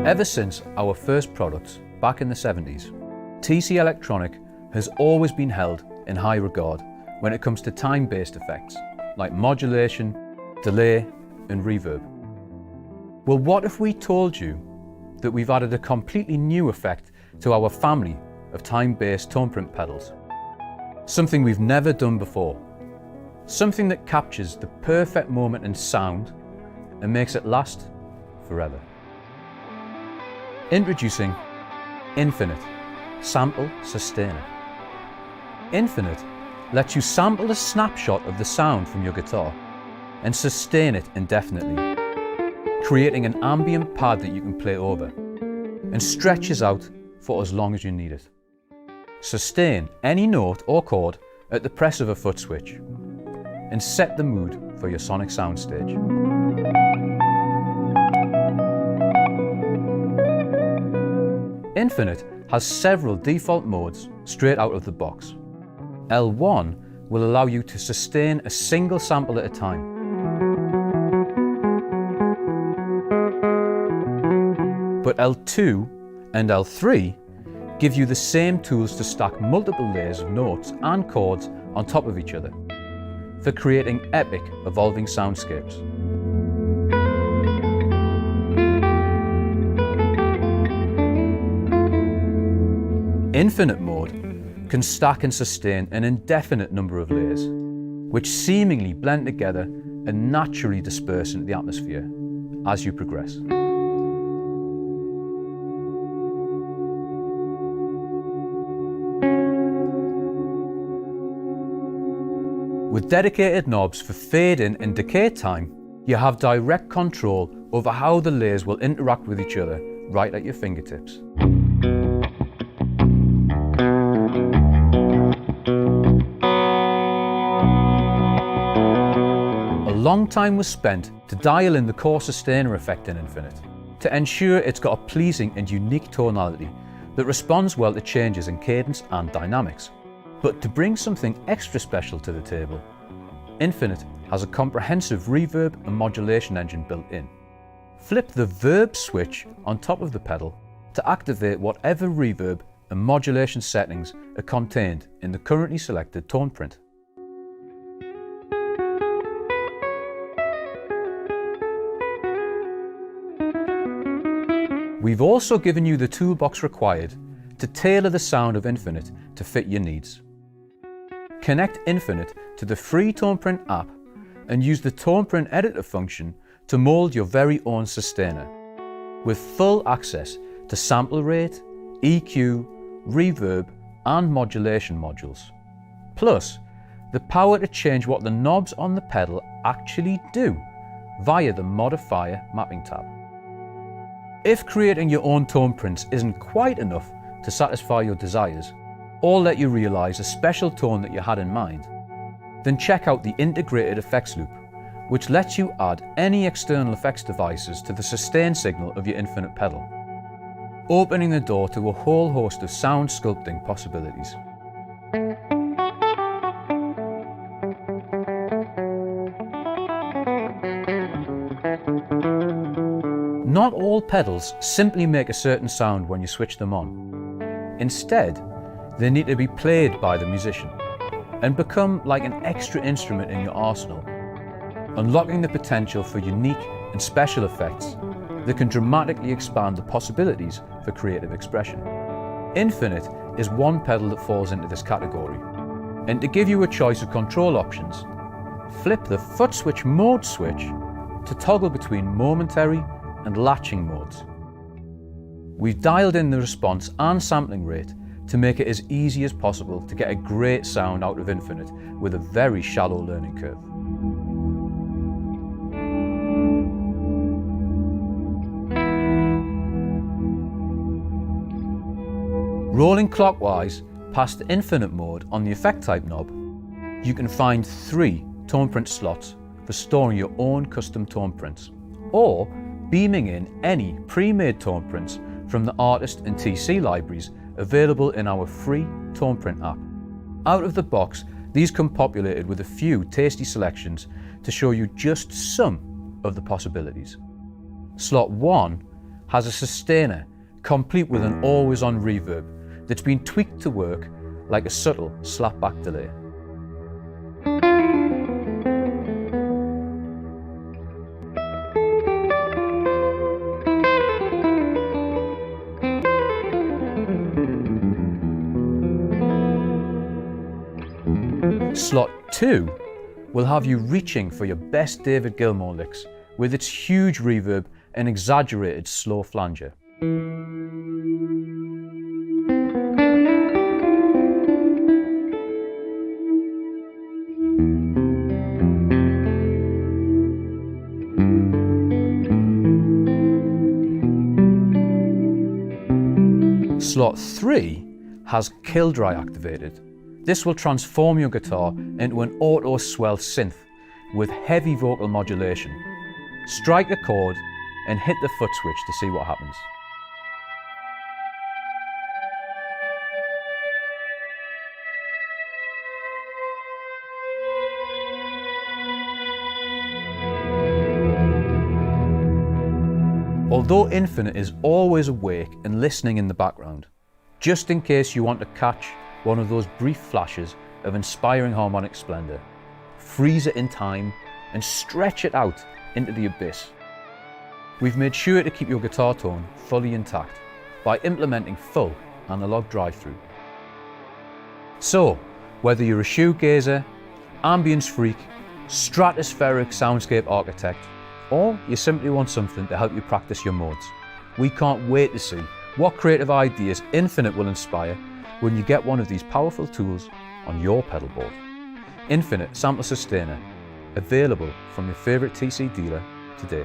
Ever since our first product back in the 70s, TC Electronic has always been held in high regard when it comes to time-based effects like modulation, delay and reverb. Well, what if we told you that we've added a completely new effect to our family of time-based tone print pedals? Something we've never done before. Something that captures the perfect moment in sound and makes it last forever. Introducing Infinite Sample Sustainer. Infinite lets you sample a snapshot of the sound from your guitar and sustain it indefinitely, creating an ambient pad that you can play over and stretches out for as long as you need it. Sustain any note or chord at the press of a foot switch and set the mood for your sonic soundstage. Infinite has several default modes straight out of the box. L1 will allow you to sustain a single sample at a time. But L2 and L3 give you the same tools to stack multiple layers of notes and chords on top of each other for creating epic evolving soundscapes. Infinite mode can stack and sustain an indefinite number of layers, which seemingly blend together and naturally disperse into the atmosphere as you progress. With dedicated knobs for fade in and decay time, you have direct control over how the layers will interact with each other right at your fingertips. A long time was spent to dial in the core sustainer effect in Infinite, to ensure it's got a pleasing and unique tonality that responds well to changes in cadence and dynamics. But to bring something extra special to the table, Infinite has a comprehensive reverb and modulation engine built in. Flip the verb switch on top of the pedal to activate whatever reverb and modulation settings are contained in the currently selected tone print. We've also given you the toolbox required to tailor the sound of Infinite to fit your needs. Connect Infinite to the free Tone Print app and use the Tone Print editor function to mold your very own sustainer, with full access to sample rate, EQ, reverb and modulation modules. Plus, the power to change what the knobs on the pedal actually do via the Modifier mapping tab. If creating your own tone prints isn't quite enough to satisfy your desires, or let you realise a special tone that you had in mind, then check out the integrated effects loop, which lets you add any external effects devices to the sustain signal of your Infinite pedal, opening the door to a whole host of sound sculpting possibilities. Not all pedals simply make a certain sound when you switch them on. Instead, they need to be played by the musician and become like an extra instrument in your arsenal, unlocking the potential for unique and special effects that can dramatically expand the possibilities for creative expression. Infinite is one pedal that falls into this category, and to give you a choice of control options, flip the foot switch mode switch to toggle between momentary and latching modes. We've dialed in the response and sampling rate to make it as easy as possible to get a great sound out of Infinite with a very shallow learning curve. Rolling clockwise past the Infinite mode on the effect type knob, you can find 3 tone print slots for storing your own custom tone prints, or beaming in any pre-made tone prints from the artist and TC libraries available in our free tone print app. Out of the box, these come populated with a few tasty selections to show you just some of the possibilities. Slot 1 has a sustainer complete with an always-on reverb that's been tweaked to work like a subtle slapback delay. Slot 2 will have you reaching for your best David Gilmour licks with its huge reverb and exaggerated slow flanger. Slot 3 has Kill Dry activated. This will transform your guitar into an auto swell synth with heavy vocal modulation. Strike a chord and hit the foot switch to see what happens. Although Infinite is always awake and listening in the background, just in case you want to catch one of those brief flashes of inspiring harmonic splendor, freeze it in time and stretch it out into the abyss. We've made sure to keep your guitar tone fully intact by implementing full analog drive-through. So, whether you're a shoegazer, ambience freak, stratospheric soundscape architect, or you simply want something to help you practice your modes, we can't wait to see what creative ideas Infinite will inspire when you get one of these powerful tools on your pedal board. Infinite Sample Sustainer, available from your favourite TC dealer today.